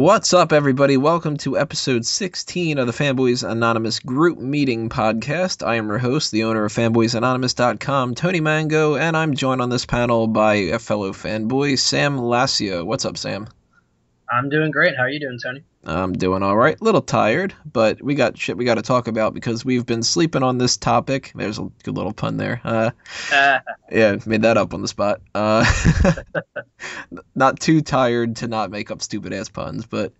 What's up, everybody? Welcome to episode 16 of the Fanboys Anonymous group meeting podcast. I am your host, the owner of fanboysanonymous.com, Tony Mango, and I'm joined on this panel by a fellow fanboy, Sam Lassio. What's up, Sam? I'm doing great. How are you doing, Tony? I'm doing all right. A little tired, but we got shit we got to talk about because we've been sleeping on this topic. There's a good little pun there. Yeah, made that up on the spot. Not too tired to not make up stupid ass puns, but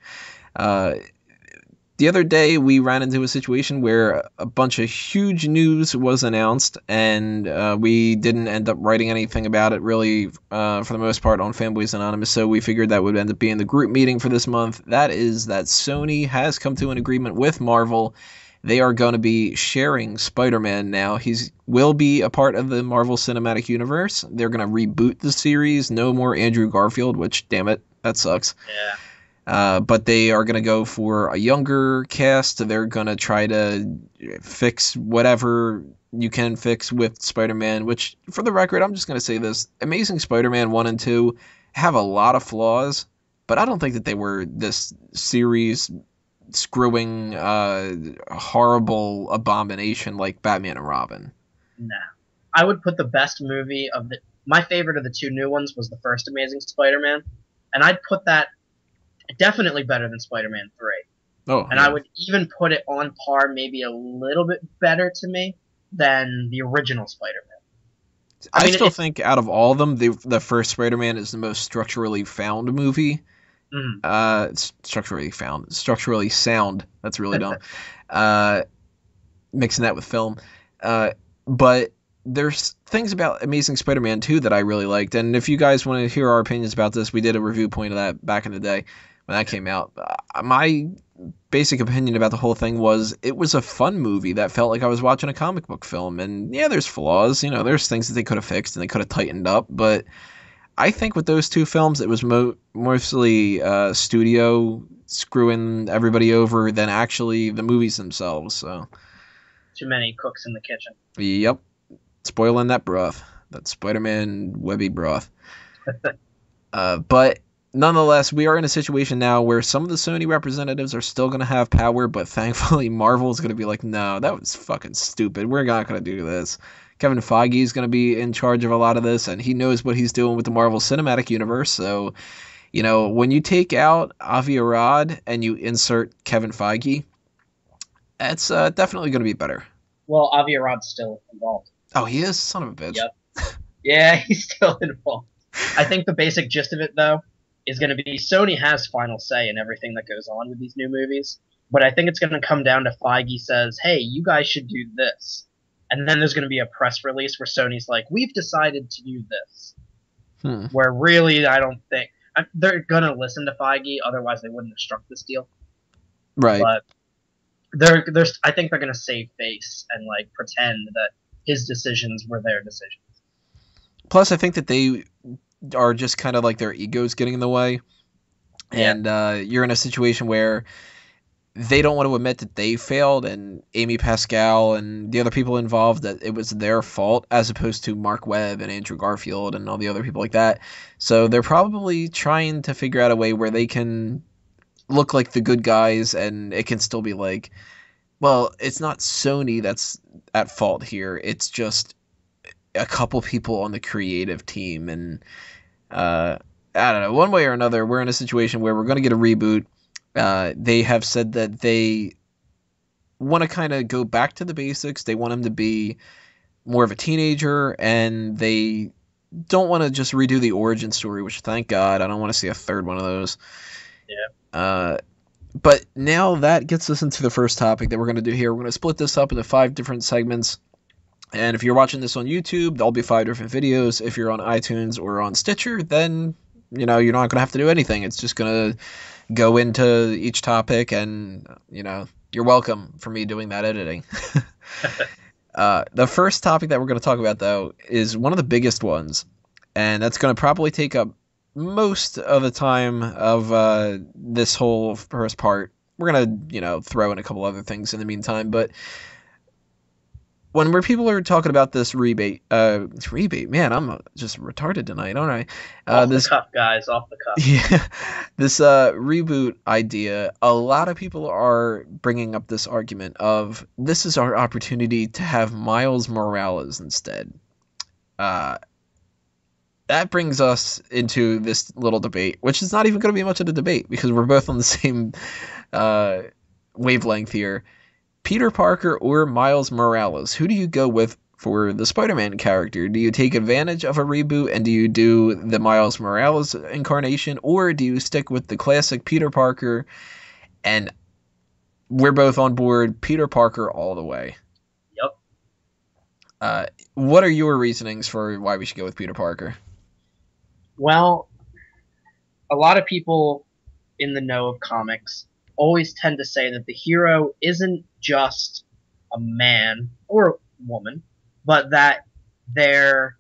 the other day we ran into a situation where a bunch of huge news was announced, and we didn't end up writing anything about it really for the most part on Fanboys Anonymous, so we figured that would end up being the group meeting for this month. That is that Sony has come to an agreement with Marvel. They are going to be sharing Spider-Man now. He will be a part of the Marvel Cinematic Universe. They're going to reboot the series. No more Andrew Garfield, which, damn it, that sucks. Yeah. But they are going to go for a younger cast. They're going to try to fix whatever you can fix with Spider-Man, which, for the record, I'm just going to say this. Amazing Spider-Man 1 and 2 have a lot of flaws, but I don't think that they were this series screwing horrible abomination like Batman and Robin. Nah. I would put the best movie of my favorite of the two new ones was the first Amazing Spider-Man, and I'd put that definitely better than Spider-Man 3. Oh, and yeah. I would even put it on par, maybe a little bit better to me than the original Spider-Man. I still think out of all of them, the first Spider-Man is the most structurally found movie. Structurally sound. That's really dumb. Mixing that with film. But there's things about Amazing Spider-Man 2 that I really liked. And if you guys want to hear our opinions about this, we did a review point of that back in the day when that came out. My basic opinion about the whole thing was it was a fun movie that felt like I was watching a comic book film. And yeah, there's flaws. You know, there's things that they could have fixed and they could have tightened up. But I think with those two films, it was mostly studio screwing everybody over than actually the movies themselves. So too many cooks in the kitchen. Yep. Spoiling that broth. That Spider-Man Webby broth. But nonetheless, we are in a situation now where some of the Sony representatives are still going to have power, but thankfully Marvel's going to be like, no, that was fucking stupid. We're not going to do this. Kevin Feige is going to be in charge of a lot of this, and he knows what he's doing with the Marvel Cinematic Universe. So, you know, when you take out Avi Arad and you insert Kevin Feige, it's definitely going to be better. Well, Avi Arad's still involved. Oh, he is? Son of a bitch. Yep. Yeah, he's still involved. I think the basic gist of it, though, is going to be Sony has final say in everything that goes on with these new movies, but I think it's going to come down to Feige says, hey, you guys should do this. And then there's going to be a press release where Sony's like, we've decided to do this. Where really, I don't think they're going to listen to Feige. Otherwise, they wouldn't have struck this deal. Right. But I think they're going to save face and like pretend that his decisions were their decisions. Plus, I think that they are just kind of like their egos getting in the way. Yeah. And you're in a situation where they don't want to admit that they failed, and Amy Pascal and the other people involved, that it was their fault, as opposed to Mark Webb and Andrew Garfield and all the other people like that. So they're probably trying to figure out a way where they can look like the good guys, and it can still be like, well, it's not Sony that's at fault here. It's just a couple people on the creative team. And I don't know, one way or another, we're in a situation where we're going to get a reboot. They have said that they want to kind of go back to the basics. They want him to be more of a teenager, and they don't want to just redo the origin story, which, thank God, I don't want to see a third one of those. Yeah. But now that gets us into the first topic that we're going to do here. We're going to split this up into 5 different segments. And if you're watching this on YouTube, there'll be 5 different videos. If you're on iTunes or on Stitcher, then, you know, you're not going to have to do anything. It's just going to go into each topic, and, you know, you're welcome for me doing that editing. The first topic that we're going to talk about, though, is one of the biggest ones, and that's going to probably take up most of the time of this whole first part. We're going to, you know, throw in a couple other things in the meantime, but when people are talking about this rebate, man, I'm just retarded tonight, aren't I? Off the cuff, guys, off the cuff. Yeah, this reboot idea. A lot of people are bringing up this argument of this is our opportunity to have Miles Morales instead. That brings us into this little debate, which is not even going to be much of a debate because we're both on the same wavelength here. Peter Parker or Miles Morales? Who do you go with for the Spider-Man character? Do you take advantage of a reboot and do you do the Miles Morales incarnation, or do you stick with the classic Peter Parker? And we're both on board, Peter Parker all the way. Yep. What are your reasonings for why we should go with Peter Parker? Well, a lot of people in the know of comics always tend to say that the hero isn't just a man or woman, but that they're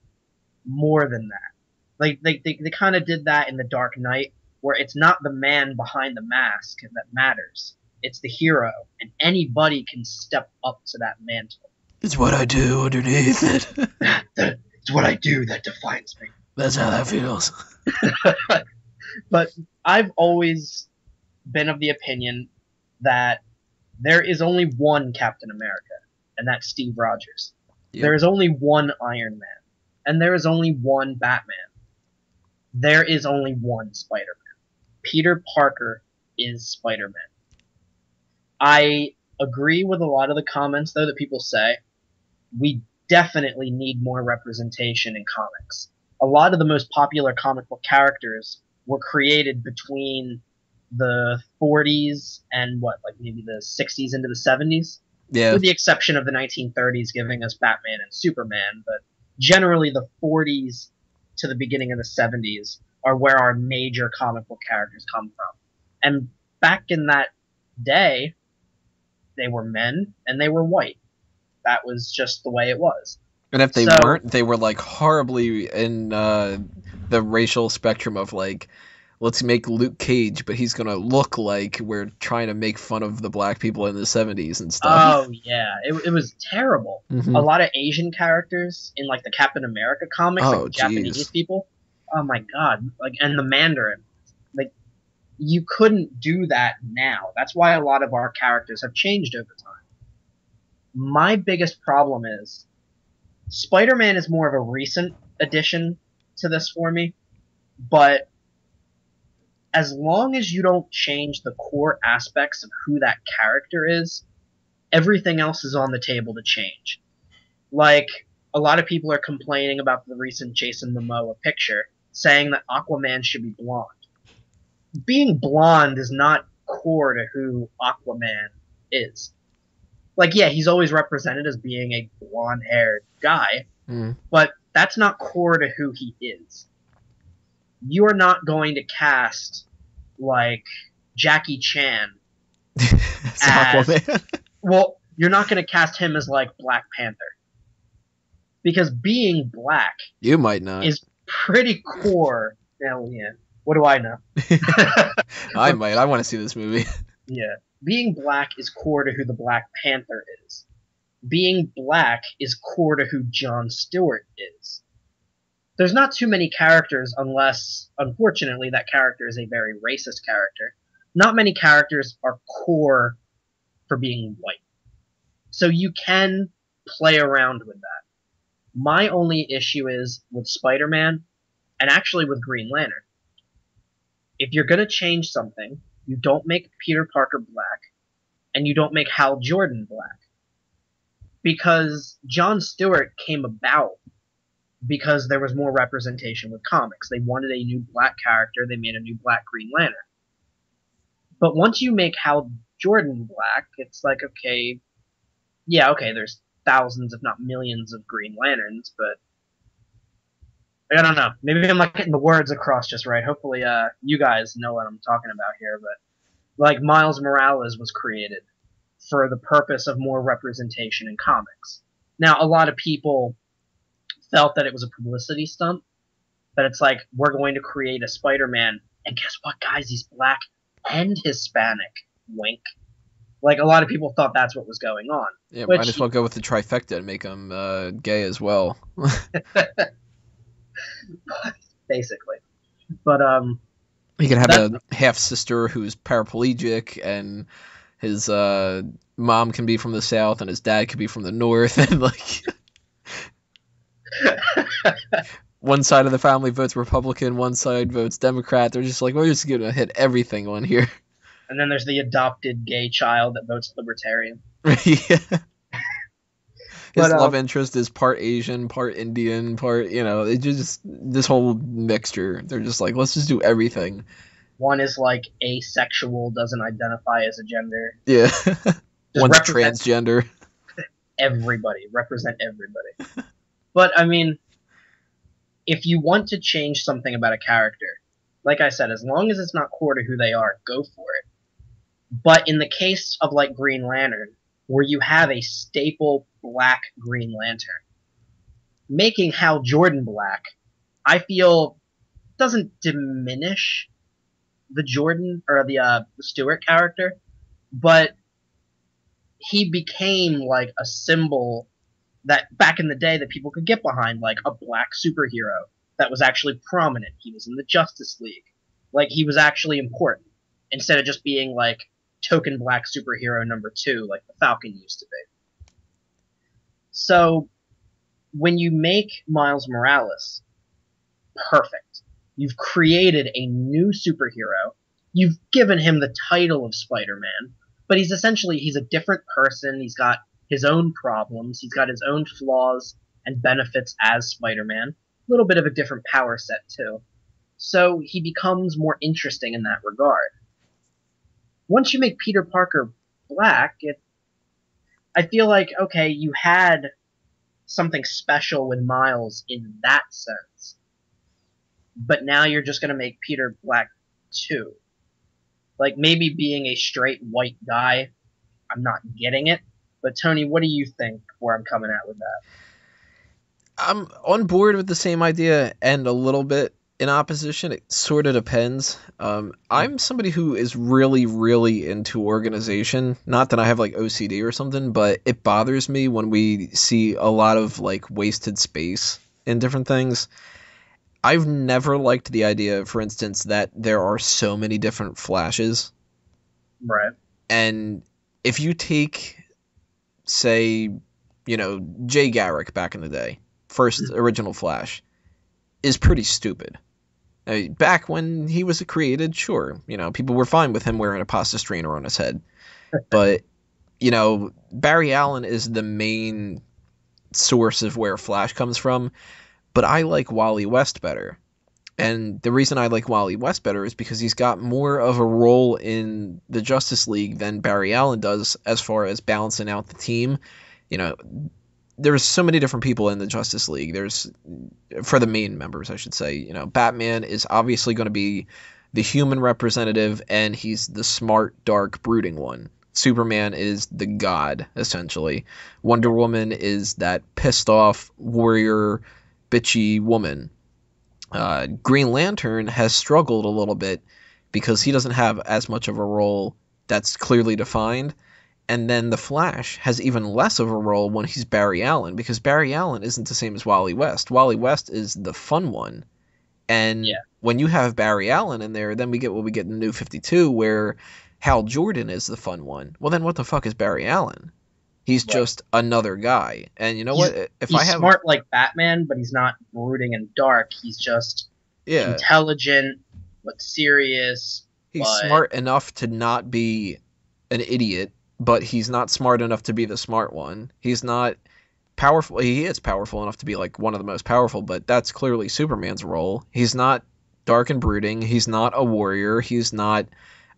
more than that. Like they kind of did that in The Dark Knight, where it's not the man behind the mask that matters. It's the hero, and anybody can step up to that mantle. It's what I do underneath it. It's what I do that defines me. That's how that feels. But I've always been of the opinion that there is only one Captain America, and that's Steve Rogers. Yep. There is only one Iron Man, and there is only one Batman. There is only one Spider-Man. Peter Parker is Spider-Man. I agree with a lot of the comments, though, that people say. We definitely need more representation in comics. A lot of the most popular comic book characters were created between the 40s and maybe the 60s into the 70s? Yeah. With the exception of the 1930s giving us Batman and Superman, but generally the 40s to the beginning of the 70s are where our major comic book characters come from. And back in that day, they were men and they were white. That was just the way it was. And if they weren't, they were like horribly in the racial spectrum of like, let's make Luke Cage, but he's going to look like we're trying to make fun of the black people in the 70s and stuff. Oh, yeah. It was terrible. Mm-hmm. A lot of Asian characters in, like, the Captain America comics, like Japanese people. Oh, my God. And the Mandarin. Like, you couldn't do that now. That's why a lot of our characters have changed over time. My biggest problem is Spider-Man is more of a recent addition to this for me, but as long as you don't change the core aspects of who that character is, everything else is on the table to change. Like, a lot of people are complaining about the recent Jason Momoa picture, saying that Aquaman should be blonde. Being blonde is not core to who Aquaman is. Like, yeah, he's always represented as being a blonde-haired guy, but that's not core to who he is. You are not going to cast, like, Jackie Chan as Aquaman. Well, you're not going to cast him as, like, Black Panther. Because being black you might not is pretty core. Hell yeah. What do I know? I might. I want to see this movie. Yeah. Being black is core to who the Black Panther is. Being black is core to who Jon Stewart is. There's not too many characters unless, unfortunately, that character is a very racist character. Not many characters are core for being white. So you can play around with that. My only issue is with Spider-Man, and actually with Green Lantern. If you're going to change something, you don't make Peter Parker black, and you don't make Hal Jordan black. Because Jon Stewart came about because there was more representation with comics. They wanted a new black character, they made a new black Green Lantern. But once you make Hal Jordan black, it's like, okay, yeah, okay, there's thousands, if not millions, of Green Lanterns, but I don't know. Maybe I'm not getting the words across just right. Hopefully, you guys know what I'm talking about here, but like Miles Morales was created for the purpose of more representation in comics. Now, a lot of people felt that it was a publicity stunt, but it's like, we're going to create a Spider-Man, and guess what, guys? He's black and Hispanic. Wink. Like, a lot of people thought that's what was going on. Yeah, might as Which, well go with the trifecta and make him gay as well. basically. But, He can but have that's a half sister who's paraplegic, and his mom can be from the south, and his dad can be from the north, and like one side of the family votes Republican, one side votes Democrat. They're just like, we're just gonna hit everything on here. and then there's the adopted gay child that votes libertarian. Yeah. His But love interest is part Asian, part Indian, part, it just this whole mixture. They're just like, let's just do everything. one is like asexual, doesn't identify as a gender. Yeah. Just One's represent transgender. everybody. Represent everybody. But I mean, if you want to change something about a character, like I said, as long as it's not core to who they are, go for it. But in the case of like Green Lantern, where you have a staple black Green Lantern, making Hal Jordan black, I feel doesn't diminish the Jordan or the Stewart character, but he became like a symbol that back in the day that people could get behind, like a black superhero that was actually prominent. He was in the Justice League. Like, he was actually important instead of just being like token black superhero number 2 like the Falcon used to be. So when you make Miles Morales perfect, you've created a new superhero, you've given him the title of Spider-Man, but he's a different person. He's got his own problems, he's got his own flaws and benefits as Spider-Man, a little bit of a different power set too. So he becomes more interesting in that regard. Once you make Peter Parker black, I feel like, okay, you had something special with Miles in that sense, but now you're just going to make Peter black too. Like, maybe being a straight white guy, I'm not getting it. But Tony, what do you think where I'm coming at with that? I'm on board with the same idea and a little bit in opposition. It sort of depends. I'm somebody who is really, really into organization. Not that I have like OCD or something, but it bothers me when we see a lot of like wasted space in different things. I've never liked the idea, for instance, that there are so many different Flashes. Right. And if you take, say, Jay Garrick back in the day, first original Flash, is pretty stupid. I mean, back when he was created, sure, people were fine with him wearing a pasta strainer on his head. But, Barry Allen is the main source of where Flash comes from. But I like Wally West better. And the reason I like Wally West better is because he's got more of a role in the Justice League than Barry Allen does as far as balancing out the team. There's so many different people in the Justice League. There's, for the main members, I should say, Batman is obviously going to be the human representative, and he's the smart, dark, brooding one. Superman is the god, essentially. Wonder Woman is that pissed off warrior, bitchy woman. Green Lantern has struggled a little bit because he doesn't have as much of a role that's clearly defined. And then the Flash has even less of a role when he's Barry Allen, because Barry Allen isn't the same as Wally West. Wally West is the fun one. And when you have Barry Allen in there, then we get what we get in the New 52, where Hal Jordan is the fun one. Well, then what the fuck is Barry Allen? He's just another guy. And you know what? He's smart like Batman, but he's not brooding and dark. He's just intelligent, but serious. He's smart enough to not be an idiot, but he's not smart enough to be the smart one. He's not powerful. He is powerful enough to be like one of the most powerful, but that's clearly Superman's role. He's not dark and brooding. He's not a warrior. He's not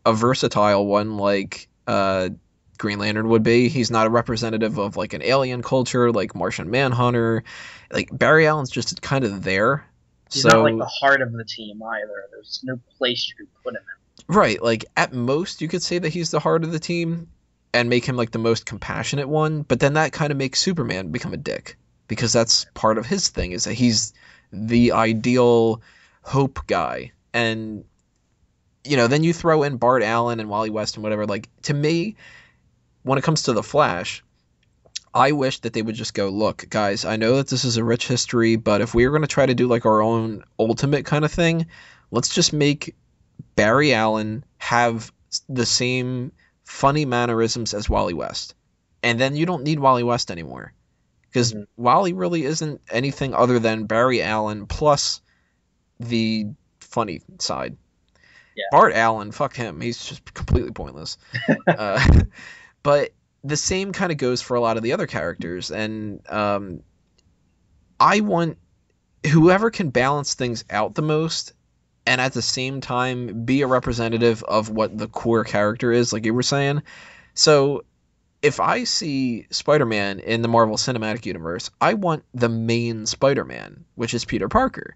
a versatile one like Green Lantern would be. He's not a representative of like an alien culture like Martian Manhunter. Like, Barry Allen's just kind of there. He's not like the heart of the team either. There's no place you could put him in. Right. Like, at most you could say that he's the heart of the team and make him like the most compassionate one, but then that kind of makes Superman become a dick, because that's part of his thing, is that he's the ideal hope guy. And then you throw in Bart Allen and Wally West and whatever. Like, to me, when it comes to The Flash, I wish that they would just go, look, guys, I know that this is a rich history, but if we were going to try to do like our own ultimate kind of thing, let's just make Barry Allen have the same funny mannerisms as Wally West. And then you don't need Wally West anymore. Because Wally really isn't anything other than Barry Allen plus the funny side. Yeah. Bart Allen, fuck him. He's just completely pointless. But the same kind of goes for a lot of the other characters. And I want whoever can balance things out the most and at the same time be a representative of what the core character is, like you were saying. So if I see Spider-Man in the Marvel Cinematic Universe, I want the main Spider-Man, which is Peter Parker.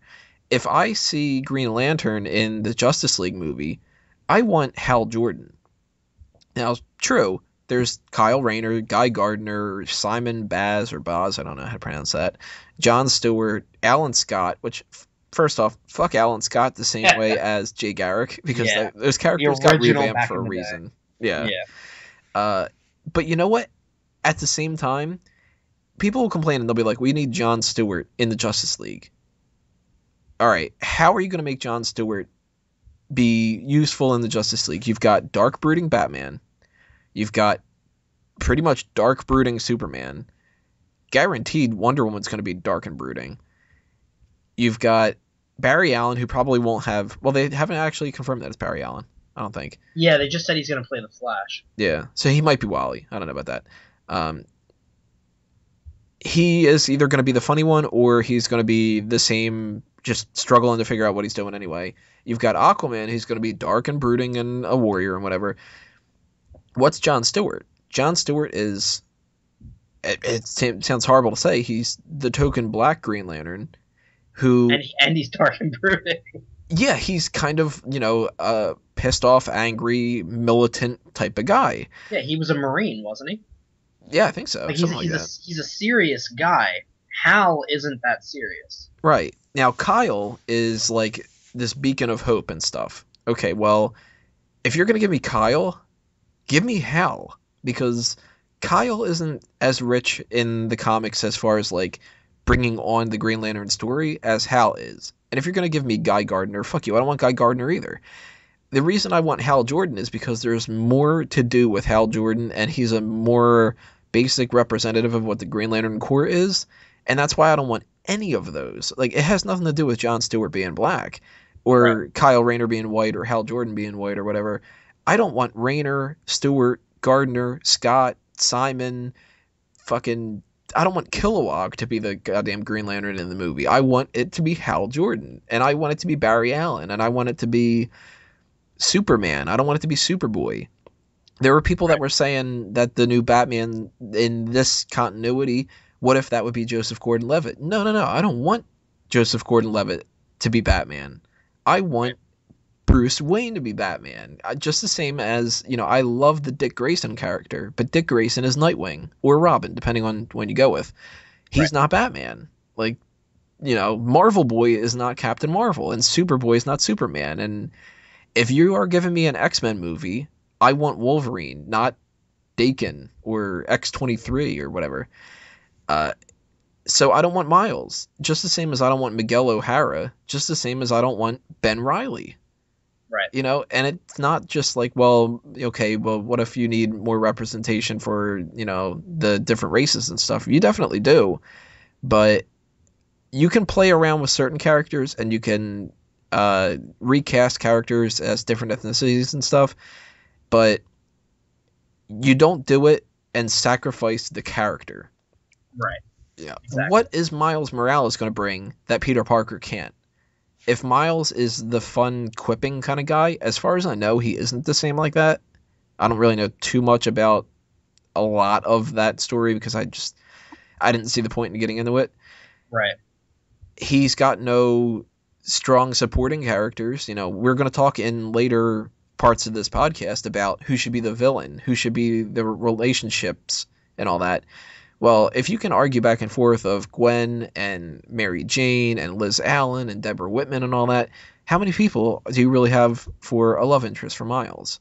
If I see Green Lantern in the Justice League movie, I want Hal Jordan. Now, true, there's Kyle Rayner, Guy Gardner, Simon Baz, or Boz, I don't know how to pronounce that, Jon Stewart, Alan Scott, which, first off, fuck Alan Scott the same way as Jay Garrick, because those characters got revamped for a reason. Yeah. But you know what? At the same time, people will complain and they'll be like, we need Jon Stewart in the Justice League. All right, how are you going to make Jon Stewart be useful in the Justice League? You've got dark brooding Batman. You've got pretty much dark brooding Superman. Guaranteed Wonder Woman's going to be dark and brooding. You've got Barry Allen, who probably won't have... Well, they haven't actually confirmed that it's Barry Allen, I don't think. Yeah, they just said he's going to play the Flash. Yeah, so he might be Wally. I don't know about that. He is either going to be the funny one or he's going to be the same, just struggling to figure out what he's doing anyway. You've got Aquaman, who's going to be dark and brooding and a warrior and whatever. What's Jon Stewart? Jon Stewart is... It sounds horrible to say. He's the token black Green Lantern who... And he's dark and brooding. Yeah, he's kind of, a pissed off, angry, militant type of guy. Yeah, he was a Marine, wasn't he? Yeah, I think so. He's a serious guy. Hal isn't that serious. Right. Now, Kyle is like this beacon of hope and stuff. Okay, well, if you're going to give me Kyle, give me Hal. Because Kyle isn't as rich in the comics as far as, like, bringing on the Green Lantern story as Hal is. And if you're going to give me Guy Gardner, fuck you, I don't want Guy Gardner either. The reason I want Hal Jordan is because there's more to do with Hal Jordan, and he's a more basic representative of what the Green Lantern Corps is, and that's why I don't want any of those. Like, it has nothing to do with Jon Stewart being black, or Kyle Rayner being white, or Hal Jordan being white, or whatever. I don't want Rayner, Stewart, Gardner, Scott, Simon, fucking... I don't want Kilowog to be the goddamn Green Lantern in the movie. I want it to be Hal Jordan, and I want it to be Barry Allen, and I want it to be Superman. I don't want it to be Superboy. There were people that were saying that the new Batman in this continuity, what if that would be Joseph Gordon-Levitt? No. I don't want Joseph Gordon-Levitt to be Batman. I want Bruce Wayne to be Batman. Just the same as, I love the Dick Grayson character, but Dick Grayson is Nightwing or Robin, depending on when you go with. He's not Batman. Like, Marvel Boy is not Captain Marvel, and Superboy is not Superman. And if you are giving me an X-Men movie, I want Wolverine, not Daken or X-23 or whatever. So I don't want Miles, just the same as I don't want Miguel O'Hara, just the same as I don't want Ben Reilly. Right. And it's not just like, well, okay, well, what if you need more representation for, the different races and stuff? You definitely do. But you can play around with certain characters and you can recast characters as different ethnicities and stuff. But you don't do it and sacrifice the character. Right. Yeah. Exactly. What is Miles Morales going to bring that Peter Parker can't? If Miles is the fun quipping kind of guy, as far as I know, he isn't the same like that. I don't really know too much about a lot of that story because I didn't see the point in getting into it. Right. He's got no strong supporting characters. We're going to talk in later parts of this podcast about who should be the villain, who should be the relationships and all that. Well, if you can argue back and forth of Gwen and Mary Jane and Liz Allen and Deborah Whitman and all that, how many people do you really have for a love interest for Miles?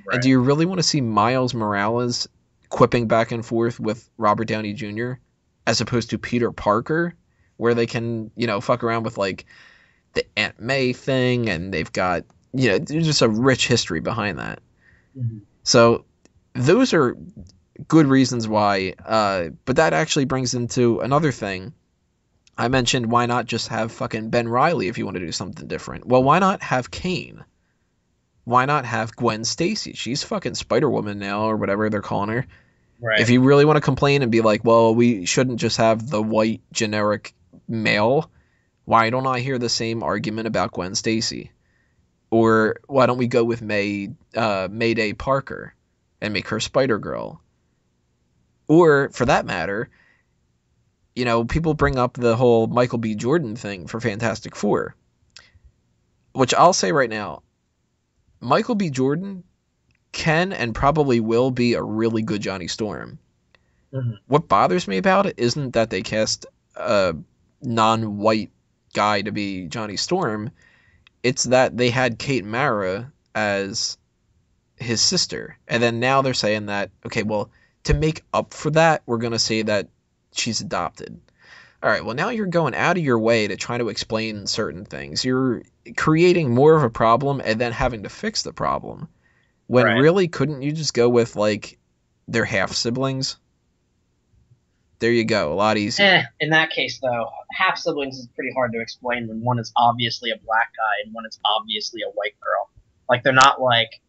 Right. And do you really want to see Miles Morales quipping back and forth with Robert Downey Jr. as opposed to Peter Parker, where they can, fuck around with like the Aunt May thing, and they've got, there's just a rich history behind that. Mm-hmm. So those are good reasons why, but that actually brings into another thing. I mentioned why not just have fucking Ben Reilly if you want to do something different. Well, why not have Kane? Why not have Gwen Stacy? She's fucking Spider-Woman now, or whatever they're calling her. Right. If you really want to complain and be like, well, we shouldn't just have the white generic male, why don't I hear the same argument about Gwen Stacy? Or why don't we go with Mayday Parker and make her Spider-Girl? Or, for that matter, people bring up the whole Michael B. Jordan thing for Fantastic Four, which I'll say right now, Michael B. Jordan can and probably will be a really good Johnny Storm. Mm-hmm. What bothers me about it isn't that they cast a non-white guy to be Johnny Storm. It's that they had Kate Mara as his sister. And then now they're saying that, okay, well, to make up for that, we're going to say that she's adopted. All right, well, now you're going out of your way to try to explain certain things. You're creating more of a problem and then having to fix the problem. When really, couldn't you just go with, like, their half-siblings? There you go, a lot easier. In that case, though, half-siblings is pretty hard to explain when one is obviously a black guy and one is obviously a white girl. Like, they're not, like,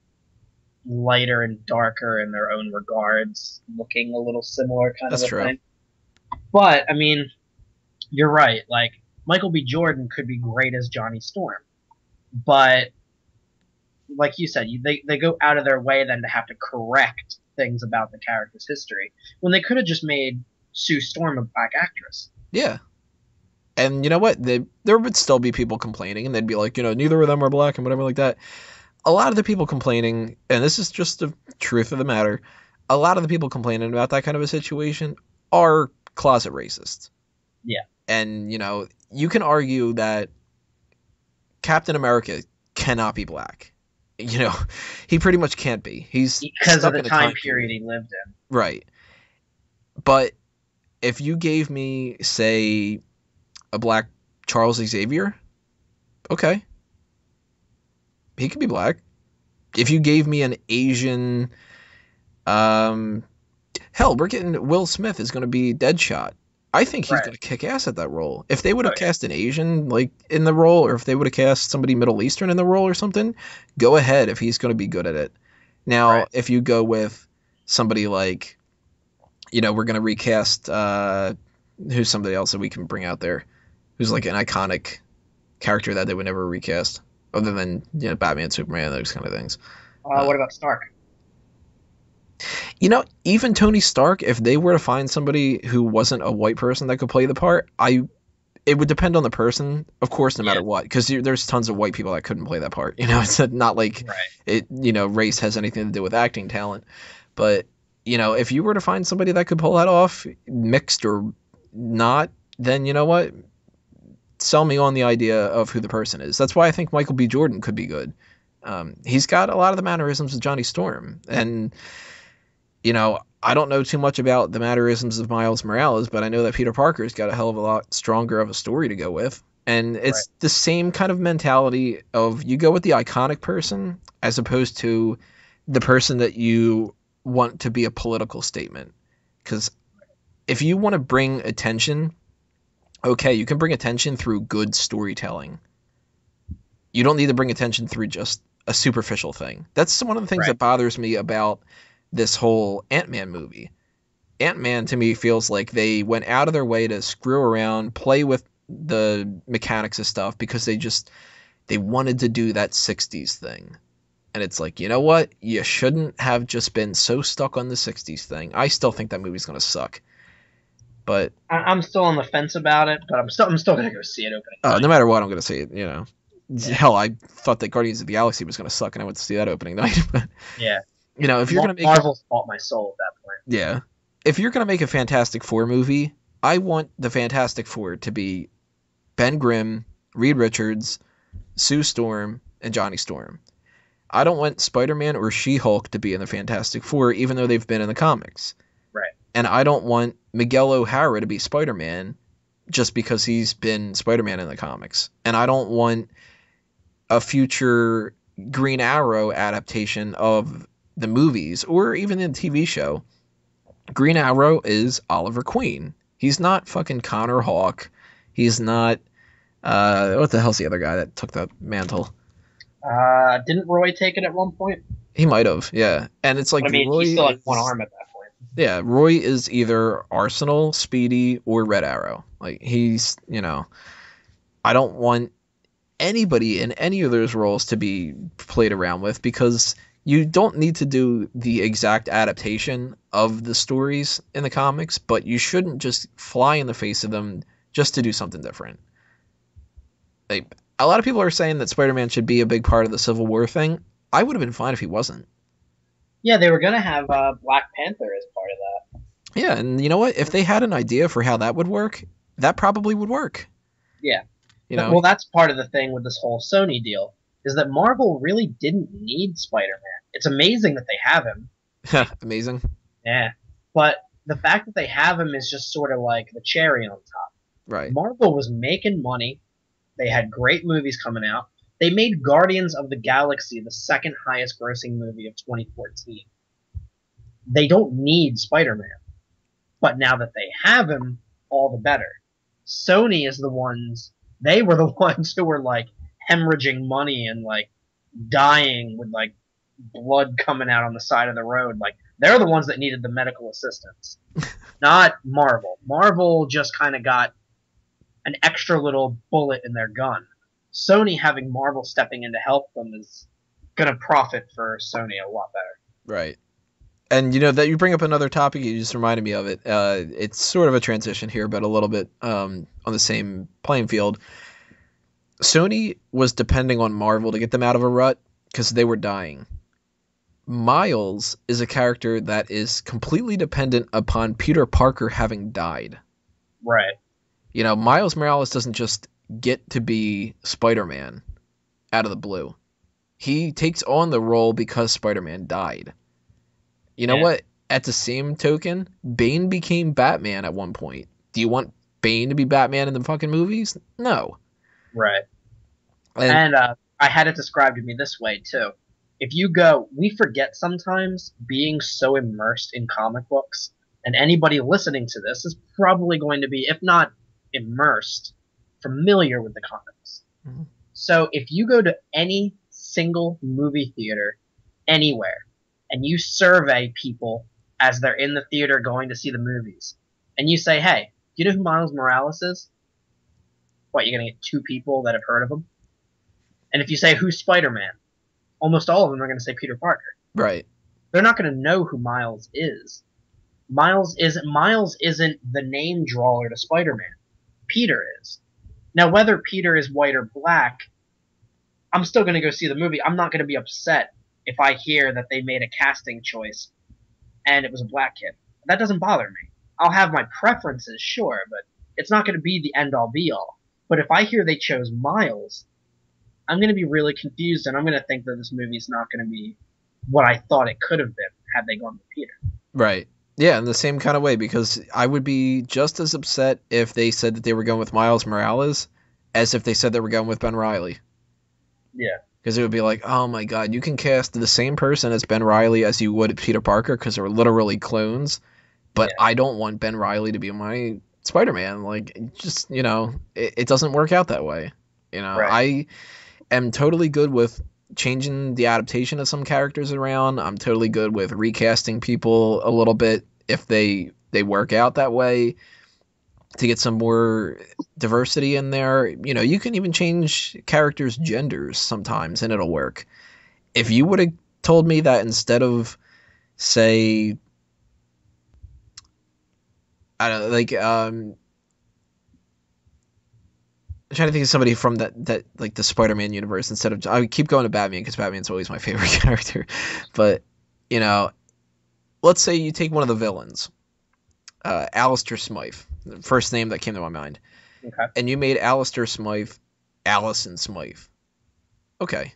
lighter and darker in their own regards, looking a little similar kind of a thing. But, I mean, you're right. Like, Michael B. Jordan could be great as Johnny Storm. But, like you said, they go out of their way then to have to correct things about the character's history, when they could have just made Sue Storm a black actress. Yeah. And you know what? There would still be people complaining, and they'd be like, neither of them are black and whatever like that. A lot of the people complaining, and this is just the truth of the matter, a lot of the people complaining about that kind of a situation are closet racists. Yeah. And, you can argue that Captain America cannot be black. He pretty much can't be. He's because of the time period he lived in. Right. But if you gave me, say, a black Charles Xavier, okay. He could be black. If you gave me an Asian, hell, we're getting Will Smith is going to be Deadshot. I think he's going to kick ass at that role. If they would have cast an Asian like in the role, or if they would have cast somebody Middle Eastern in the role or something, go ahead if he's going to be good at it. Now, if you go with somebody like, we're going to recast who's somebody else that we can bring out there who's like an iconic character that they would never recast other than Batman, Superman, those kind of things. What about Stark? Even Tony Stark, if they were to find somebody who wasn't a white person that could play the part, it would depend on the person, of course, no matter what, because there's tons of white people that couldn't play that part. It's not like race has anything to do with acting talent. But, if you were to find somebody that could pull that off, mixed or not, then you know what? Sell me on the idea of who the person is. That's why I think Michael B. Jordan could be good. He's got a lot of the mannerisms of Johnny Storm, and I don't know too much about the mannerisms of Miles Morales, but I know that Peter Parker's got a hell of a lot stronger of a story to go with. And it's the same kind of mentality of you go with the iconic person as opposed to the person that you want to be a political statement. Because if you want to bring attention, okay, you can bring attention through good storytelling. You don't need to bring attention through just a superficial thing. That's one of the things that bothers me about this whole Ant-Man movie. Ant-Man, to me, feels like they went out of their way to screw around, play with the mechanics of stuff because they wanted to do that 60s thing. And it's like, you know what? You shouldn't have just been so stuck on the 60s thing. I still think that movie's going to suck. But I'm still on the fence about it, but I'm still going to go see it opening. No matter what, I'm going to see it, Yeah. Hell, I thought that Guardians of the Galaxy was going to suck, and I went to see that opening night. But, yeah. If you're going to make Marvel's bought my soul at that point. Yeah. If you're going to make a Fantastic Four movie, I want the Fantastic Four to be Ben Grimm, Reed Richards, Sue Storm, and Johnny Storm. I don't want Spider-Man or She-Hulk to be in the Fantastic Four, even though they've been in the comics. Right. And I don't want Miguel O'Hara to be Spider-Man just because he's been Spider-Man in the comics. And I don't want a future Green Arrow adaptation of the movies or even in the TV show. Green Arrow is Oliver Queen. He's not fucking Connor Hawke. He's not what the hell's the other guy that took the mantle? Didn't Roy take it at one point? He might have, yeah. And it's like But, I mean, Roy he still had is, one arm at that point. yeah, Roy is either Arsenal, Speedy, or Red Arrow. Like he's, I don't want anybody in any of those roles to be played around with because you don't need to do the exact adaptation of the stories in the comics, but you shouldn't just fly in the face of them just to do something different. Like, a lot of people are saying that Spider-Man should be a big part of the Civil War thing. I would have been fine if he wasn't. Yeah, they were gonna have Black Panther as part of that. Yeah, and you know what? If they had an idea for how that would work, that probably would work. Yeah. Well, that's part of the thing with this whole Sony deal, is that Marvel really didn't need Spider-Man. It's amazing that they have him. Amazing. Yeah. But the fact that they have him is just sort of like the cherry on top. Right. Marvel was making money. They had great movies coming out. They made Guardians of the Galaxy the second highest grossing movie of 2014. They don't need Spider-Man. But now that they have him, all the better. Sony is the ones, they were the ones who were like hemorrhaging money and like dying with like blood coming out on the side of the road. Like they're the ones that needed the medical assistance. Not Marvel. Marvel just kind of got an extra little bullet in their gun. Sony having Marvel stepping in to help them is going to profit for Sony a lot better. Right. And that you bring up another topic, you just reminded me of it. It's sort of a transition here, but a little bit on the same playing field. Sony was depending on Marvel to get them out of a rut because they were dying. Miles is a character that is completely dependent upon Peter Parker having died. Right. Miles Morales doesn't just get to be Spider-Man out of the blue. He takes on the role because Spider-Man died. You know what? At the same token, Bane became Batman at one point. Do you want Bane to be Batman in the fucking movies? No. Right. And I had it described to me this way, too. If you go, we forget sometimes being so immersed in comic books, and anybody listening to this is probably going to be, if not immersed, familiar with the comics. Mm-hmm. So if you go to any single movie theater anywhere, and you survey people as they're in the theater going to see the movies, and you say, hey, do you know who Miles Morales is? What, you're going to get 2 people that have heard of him? And if you say, who's Spider-Man? Almost all of them are going to say Peter Parker. Right. They're not going to know who Miles is. Miles isn't the name drawer to Spider-Man. Peter is. Now, whether Peter is white or black, I'm still going to go see the movie. I'm not going to be upset if I hear that they made a casting choice and it was a black kid. That doesn't bother me. I'll have my preferences, sure, but it's not going to be the end-all be-all. But if I hear they chose Miles, I'm going to be really confused, and I'm going to think that this movie's not going to be what I thought it could have been had they gone with Peter. Right. Yeah, in the same kind of way, because I would be just as upset if they said that they were going with Miles Morales as if they said they were going with Ben Reilly. Yeah. Because it would be like, oh my god, you can cast the same person as Ben Reilly as you would Peter Parker because they're literally clones, but I don't want Ben Reilly to be my Spider-Man. Like, just, it doesn't work out that way. Right. I am totally good with changing the adaptation of some characters around. I'm totally good with recasting people a little bit if they work out that way to get some more diversity in there. You can even change characters' genders sometimes and it'll work. If you would have told me that instead of, say, I don't know, like, I'm trying to think of somebody from that like the Spider-Man universe instead of, I would keep going to Batman because Batman's always my favorite character. But, let's say you take one of the villains, Alistair Smythe, the first name that came to my mind. Okay. And you made Alistair Smythe Allison Smythe. Okay.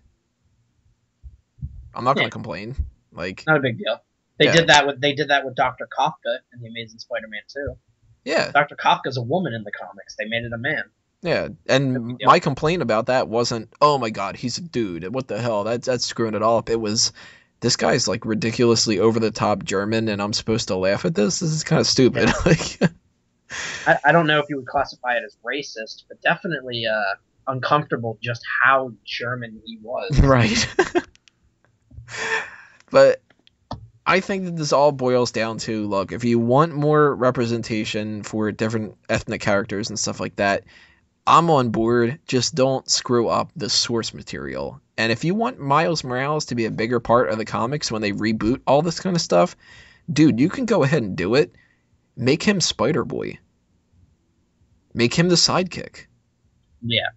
I'm not Yeah. gonna complain. Like, Not a big deal. They did that with Dr. Kafka in the Amazing Spider-Man 2. yeah, Dr. Kafka's a woman in the comics. They made it a man. yeah. No big And deal. my complaint about that wasn't, oh my god, he's a dude. What the hell? That's screwing it all up. It was, this guy's like ridiculously over the top German, and I'm supposed to laugh at this. This is kind of stupid. Yeah. Like, I don't know if you would classify it as racist, but definitely uncomfortable just how German he was. right. But I think that this all boils down to, look, if you want more representation for different ethnic characters and stuff like that, I'm on board. Just don't screw up the source material. And if you want Miles Morales to be a bigger part of the comics when they reboot all this kind of stuff, dude, you can go ahead and do it. Make him Spider-Boy. Make him the sidekick. Yeah.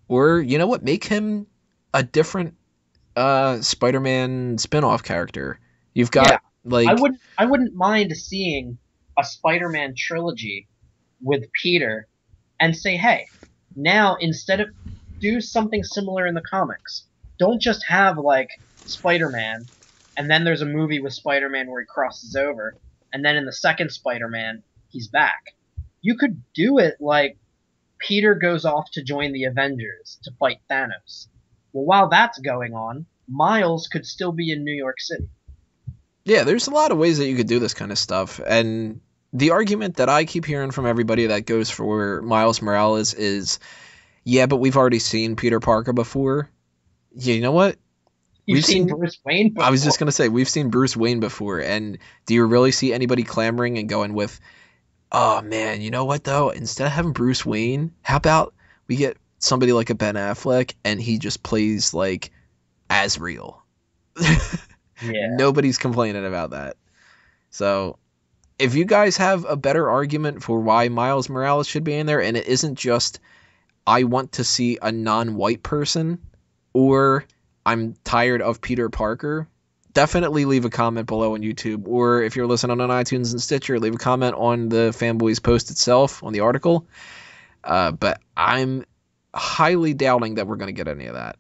Or, you know what? Make him a different Spider-Man spin-off character. You've got, like... I wouldn't mind seeing a Spider-Man trilogy with Peter and say, hey, now instead of do something similar in the comics. Don't just have like Spider-Man and then there's a movie with Spider-Man where he crosses over and then in the second Spider-Man he's back. You could do it like Peter goes off to join the Avengers to fight Thanos. Well, while that's going on, Miles could still be in New York City. Yeah, there's a lot of ways that you could do this kind of stuff. And the argument that I keep hearing from everybody that goes for Miles Morales is, yeah, but we've already seen Peter Parker before. Yeah, you know what? You've seen Bruce Wayne before. I was just going to say, we've seen Bruce Wayne before. And do you really see anybody clamoring and going with, oh, man, you know what, though? Instead of having Bruce Wayne, how about we get somebody like a Ben Affleck and he just plays, like, as real? Yeah. Nobody's complaining about that. So if you guys have a better argument for why Miles Morales should be in there, and it isn't just I want to see a non-white person or I'm tired of Peter Parker, definitely leave a comment below on YouTube. Or if you're listening on iTunes and Stitcher, leave a comment on the Fanboys post itself on the article. But I'm highly doubting that we're going to get any of that.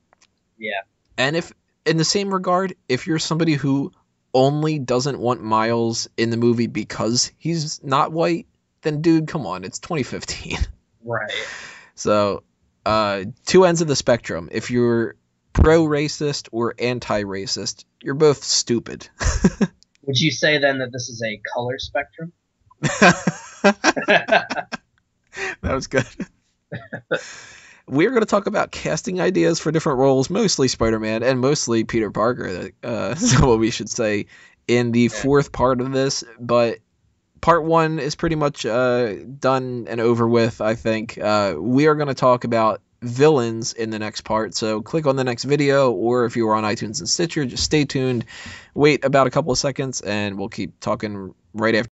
Yeah. And if, in the same regard, if you're somebody who only doesn't want Miles in the movie because he's not white, then dude, come on, it's 2015. Right. So, two ends of the spectrum. If you're pro-racist or anti-racist, you're both stupid. Would you say then that this is a color spectrum? That was good. We're going to talk about casting ideas for different roles, mostly Spider-Man and mostly Peter Parker, so what we should say, in the fourth part of this. But part one is pretty much done and over with, I think. We are going to talk about villains in the next part, so click on the next video, or if you are on iTunes and Stitcher, just stay tuned, wait about a couple of seconds, and we'll keep talking right after.